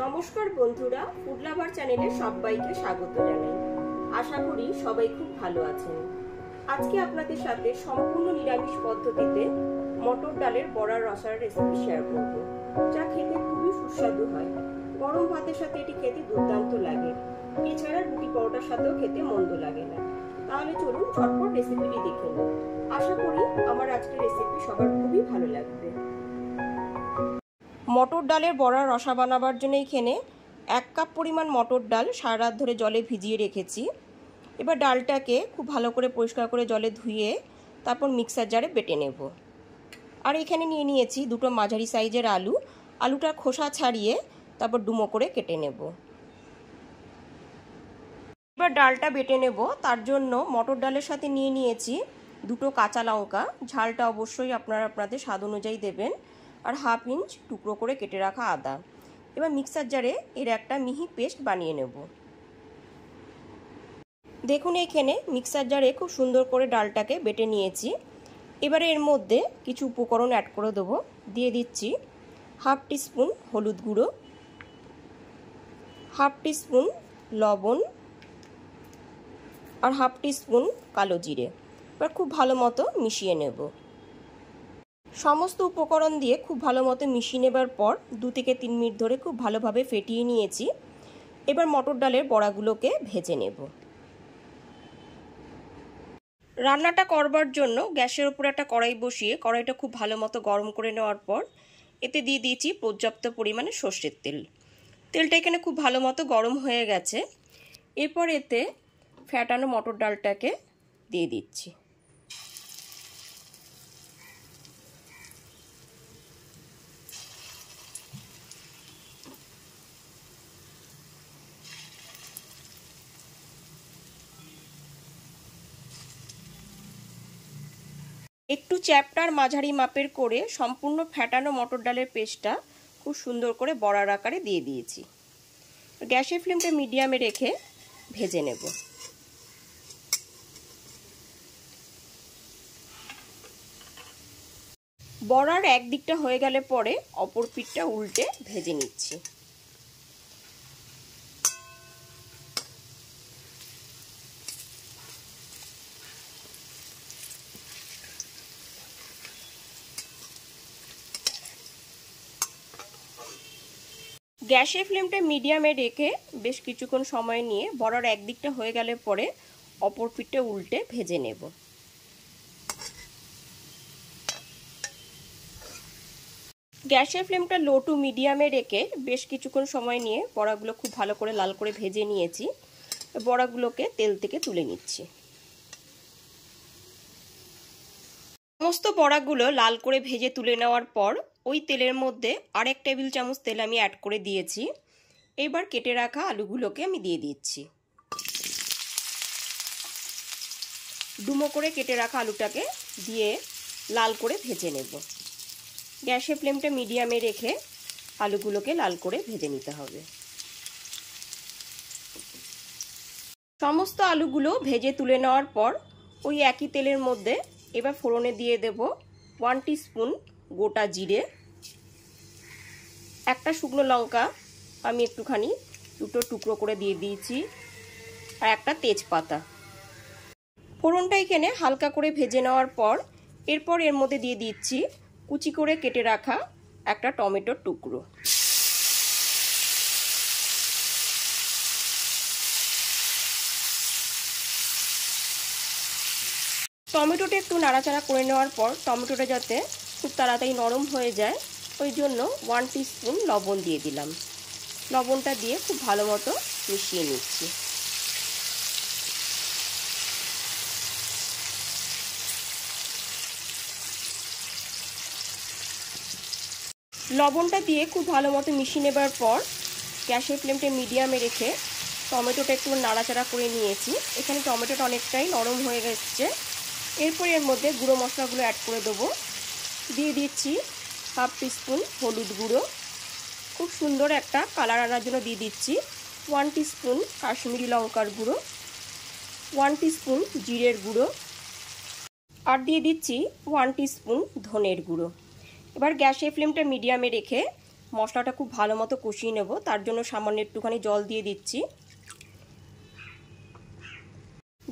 নমস্কার বন্ধুরা, food lover চ্যানেলে সবাইকে স্বাগত জানাই। আশা করি সবাই খুব ভালো আছেন। আজকে আপনাদের সাথে সম্পূর্ণ নিরামিষ পদ্ধতিতে মটর ডালের বড়ার রসার রেসিপি শেয়ার করব, যা খেতে খুবই সুস্বাদু হয়। গরম ভাতের সাথে এটি খেতে দুর্দান্ত লাগে। এছাড়া রুটি পরোটার সাথেও খেতে মন্দ লাগে না। তাহলে চলুন ঝটপট রেসিপিটি দেখে নিই। আশা করি আমার আজকের রেসিপি সবার খুবই ভালো লাগবে। মটর ডালের বড়ার রসা বানাবার জন্য এখানে 1 কাপ পরিমাণ মটর ডাল সারা রাত ধরে জলে ভিজিয়ে রেখেছি। এবার ডালটাকে খুব ভালো করে পরিষ্কার করে জলে ধুয়ে তারপর মিক্সার জারে বেটে নেব। আর এখানে নিয়ে নিয়েছি দুটো মাঝারি সাইজের আলু। আলুটা খোসা ছাড়িয়ে তারপর ডুমো করে কেটে নেব। এবার ডালটা বেটে নেব। তার জন্য মটর ডালের সাথে নিয়ে নিয়েছি দুটো কাঁচা লঙ্কা। ঝালটা অবশ্যই আপনারা আপনাদের স্বাদ অনুযায়ী দেবেন। আর 1/2 ইঞ্চ টুকরো করে কেটে রাখা আদা। এবার মিক্সার জারে এর একটা মিহি পেস্ট বানিয়ে নেব। দেখুন এখানে মিক্সার জারে খুব সুন্দর করে ডালটাকে বেটে নিয়েছি। এবারে এর মধ্যে কিছু উপকরণ অ্যাড করে দেবো। দিয়ে দিচ্ছি 1/2 টিস্পুন হলুদ গুঁড়ো, 1/2 টিস্পুন লবণ আর 1/2 টিস্পুন কালো জিরে। এবার খুব ভালো মতো মিশিয়ে নেব। সমস্ত উপকরণ দিয়ে খুব ভালো মতো মিশিয়ে নেবার পর 2 থেকে 3 মিনিট ধরে খুব ভালোভাবে ফেটিয়ে নিয়েছি। এবার মটর ডালের বড়াগুলোকে ভেজে নেব। রান্নাটা করবার জন্য গ্যাসের উপর একটা কড়াই বসিয়ে কড়াইটা খুব ভালো মতো গরম করে নেওয়ার পর এতে দিয়ে দিয়েছি পর্যাপ্ত পরিমাণে সর্ষের তেল। তেলটা এখানে খুব ভালো মতো গরম হয়ে গেছে। এরপর এতে ফ্যাটানো মটর ডালটাকে দিয়ে দিচ্ছি। একটু চ্যাপ্টার মাঝারি মাপের করে সম্পূর্ণ ফ্যাটানো মটর ডালের পেস্টটা খুব সুন্দর করে বড়ার আকারে দিয়ে দিয়েছি। গ্যাসের ফ্লেমটা মিডিয়ামে রেখে ভেজে নেব। বড়ার এক দিকটা হয়ে গেলে পরে অপর পিঠটা উল্টে ভেজে নিচ্ছি। গ্যাসের ফ্লেমটা মিডিয়ামে রেখে বেশ কিছুক্ষণ সময় নিয়ে বড়ার এক দিকটা হয়ে গেলে পরে অপর পিঠটা উল্টে ভেজে নেব। গ্যাসের ফ্লেমটা লো টু মিডিয়ামে রেখে বেশ কিছুক্ষণ সময় নিয়ে বড়াগুলো খুব ভালো করে লাল করে ভেজে নিয়েছি। বড়াগুলোকে তেল থেকে তুলে নিচ্ছি। সমস্ত বড়াগুলো লাল করে ভেজে তুলে নেওয়ার পর ওই তেলের মধ্যে 1 টেবিল চামচ তেল আমি অ্যাড করে দিয়েছি। এবার কেটে রাখা আলুগুলোকে আমি দিয়ে দিচ্ছি। ডুমো করে কেটে রাখা আলুটাকে দিয়ে লাল করে ভেজে নেব। গ্যাসের ফ্লেমটা মিডিয়ামে রেখে আলুগুলোকে লাল করে ভেজে নিতে হবে। সমস্ত আলুগুলো ভেজে তুলে নেওয়ার পর ওই একই তেলের মধ্যে এবার ফোড়নে দিয়ে দেব 1 টিস্পুন গোটা জিরে, একটা শুকনো লঙ্কা আমি একটুখানি দুটো টুকরো করে দিয়ে দিয়েছি, আর একটা তেজপাতা। ফোড়নটা এখানে হালকা করে ভেজে নেওয়ার পর এরপর এর মধ্যে দিয়ে দিচ্ছি কুচি করে কেটে রাখা একটা টমেটোর টুকরো। টমেটোটা একটু নাড়াচাড়া করে নেওয়ার পর টমেটোটা যাতে খুব তাড়াতাড়ি নরম হয়ে যায় ওই জন্য 1 টিস্পুন লবণ দিয়ে দিলাম। লবণটা দিয়ে খুব ভালো মতো মিশিয়ে নিচ্ছি। লবণটা দিয়ে খুব ভালো মতো মিশিয়ে নেবার পর গ্যাসের ফ্লেমটা মিডিয়ামে রেখে টমেটোটা একটু নাড়াচাড়া করে নিয়েছি। এখানে টমেটোটা অনেকটাই নরম হয়ে গেছে। এরপর এর মধ্যে গুঁড়ো মশলাগুলো অ্যাড করে দেবো। দিয়ে দিচ্ছি 1/2 টিস্পুন হলুদ গুঁড়ো, খুব সুন্দর একটা কালার আনার জন্য দিয়ে দিচ্ছি 1 টিস্পুন কাশ্মীরি লঙ্কার গুঁড়ো, 1 টিস্পুন জিরের গুঁড়ো, আর দিয়ে দিচ্ছি 1 টিস্পুন ধনের গুঁড়ো। এবার গ্যাসের ফ্লেমটা মিডিয়ামে রেখে মশলাটা খুব ভালো মতো কষিয়ে নেব। তার জন্য সামান্য একটুখানি জল দিয়ে দিচ্ছি।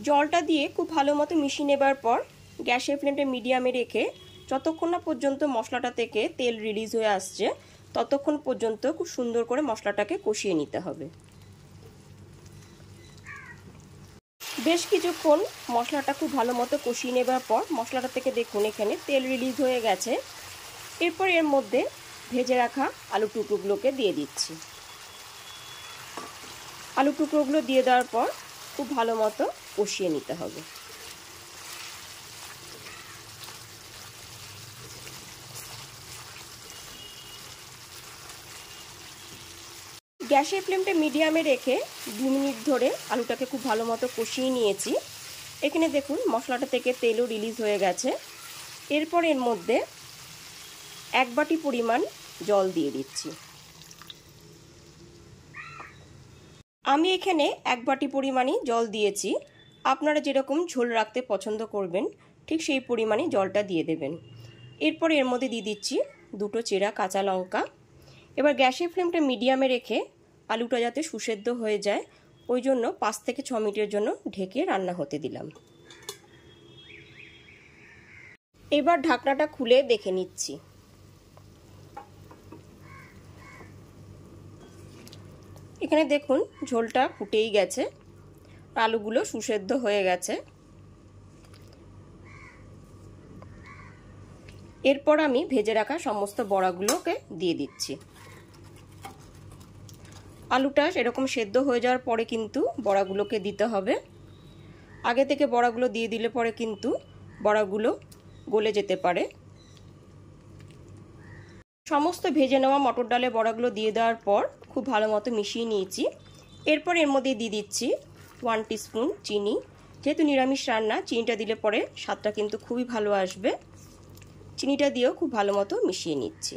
জলটা দিয়ে খুব ভালো মতো মিশিয়ে নেবার পর গ্যাসের ফ্লেমটা মিডিয়ামে রেখে যতক্ষণ না পর্যন্ত মশলাটা থেকে তেল রিলিজ হয়ে আসছে ততক্ষণ পর্যন্ত খুব সুন্দর করে মশলাটাকে কষিয়ে নিতে হবে। বেশ কিছুক্ষণ মশলাটা খুব ভালো মতো কষিয়ে নেবার পর মশলাটা থেকে দেখুন এখানে তেল রিলিজ হয়ে গেছে। এরপর এর মধ্যে ভেজে রাখা আলু টুকরোগুলোকে দিয়ে দিচ্ছি। আলু টুকরোগুলো দিয়ে দেওয়ার পর খুব ভালো মতো কষিয়ে নিতে হবে। গ্যাসের ফ্লেমটা মিডিয়ামে রেখে 2 মিনিট ধরে আলুটাকে খুব ভালো মতো কষিয়ে নিয়েছি। এখানে দেখুন মশলাটা থেকে তেলও রিলিজ হয়ে গেছে। এরপর এর মধ্যে 1 বাটি পরিমাণ জল দিয়ে দিচ্ছি। আমি এখানে 1 বাটি পরিমাণই জল দিয়েছি। আপনারা যেরকম ঝোল রাখতে পছন্দ করবেন ঠিক সেই পরিমাণে জলটা দিয়ে দেবেন। এরপর এর মধ্যে দিয়ে দিচ্ছি 2টো চেরা কাঁচা লঙ্কা। এবার গ্যাসের ফ্লেমটা মিডিয়ামে রেখে আলুটা যাতে সুসেদ্ধ হয়ে যায় ওই জন্য 5 থেকে 6 মিনিটের জন্য ঢেকে রান্না হতে দিলাম। এবার ঢাকনাটা খুলে দেখে নিচ্ছি। এখানে দেখুন ঝোলটা ফুটেই গেছে, আলুগুলো সুসেদ্ধ হয়ে গেছে। এরপর আমি ভেজে রাখা সমস্ত বড়াগুলোকে দিয়ে দিচ্ছি। আলুটা এরকম সেদ্ধ হয়ে যাওয়ার পরে কিন্তু বড়াগুলোকে দিতে হবে। আগে থেকে বড়াগুলো দিয়ে দিলে পরে কিন্তু বড়াগুলো গলে যেতে পারে। সমস্ত ভেজে নেওয়া মটর ডালের বড়াগুলো দিয়ে দেওয়ার পর খুব ভালো মতো মিশিয়ে নিয়েছি। এরপর এর মধ্যে দিয়ে দিচ্ছি 1 টিস্পুন চিনি। যেহেতু নিরামিষ রান্না চিনিটা দিলে পরে স্বাদটা কিন্তু খুবই ভালো আসবে। চিনিটা দিয়েও খুব ভালো মতো মিশিয়ে নিচ্ছি।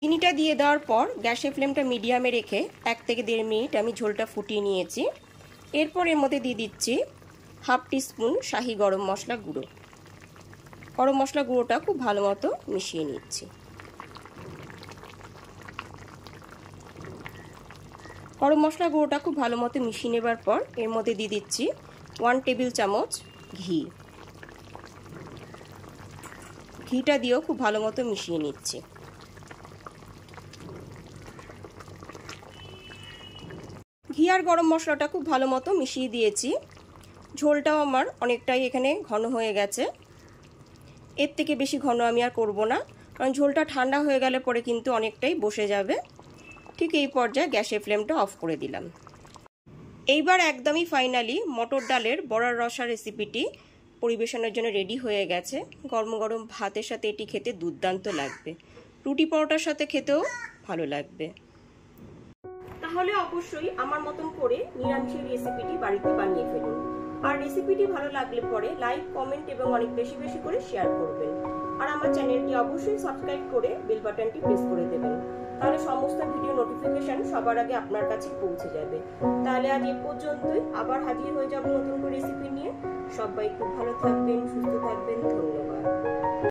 চিনিটা দিয়ে দেওয়ার পর গ্যাসের ফ্লেমটা মিডিয়ামে রেখে 1 থেকে 1.5 মিনিট আমি ঝোলটা ফুটিয়ে নিয়েছি। এরপর এর মধ্যে দিয়ে দিচ্ছি 1/2 টিস্পুন শাহি গরম মশলা গুঁড়ো। গরম মশলা গুঁড়োটা খুব ভালো মতো মিশিয়ে নিচ্ছি। গরম মশলা গুঁড়োটা খুব ভালো মতো মিশিয়ে নেবার পর এর মধ্যে দিয়ে দিচ্ছি 1 টেবিল চামচ ঘি। ঘিটা দিয়েও খুব ভালো মতো মিশিয়ে নিচ্ছি। ঘি আর গরম মশলাটা খুব ভালো মতো মিশিয়ে দিয়েছি। ঝোলটাও আমার অনেকটাই এখানে ঘন হয়ে গেছে। এর থেকে বেশি ঘন আমি আর করব না, কারণ ঝোলটা ঠান্ডা হয়ে গেলে পরে কিন্তু অনেকটাই বসে যাবে। ঠিক এই পর্যায়ে গ্যাসের ফ্লেমটা অফ করে দিলাম। এইবার একদমই ফাইনালি মটর ডালের বড়ার রসা রেসিপিটি পরিবেশনের জন্য রেডি হয়ে গেছে। গরম গরম ভাতের সাথে এটি খেতে দুর্দান্ত লাগবে, রুটি পরোটার সাথে খেতেও ভালো লাগবে। তাহলে অবশ্যই আমার মতন করে নিরামিষের রেসিপিটি বাড়িতে বানিয়ে ফেলুন। আর রেসিপিটি ভালো লাগলে পরে লাইক, কমেন্ট এবং অনেক বেশি বেশি করে শেয়ার করবেন। আর আমার চ্যানেলটি অবশ্যই সাবস্ক্রাইব করে বেল বাটনটি প্রেস করে দেবেন, তাহলে সমস্ত ভিডিও নোটিফিকেশন সবার আগে আপনার কাছে পৌঁছে যাবে। তাহলে আজ এই পর্যন্তই, আবার হাজির হয়ে যাব নতুন করে রেসিপি নিয়ে। সবাই খুব ভালো থাকবেন, সুস্থ থাকবেন। ধন্যবাদ।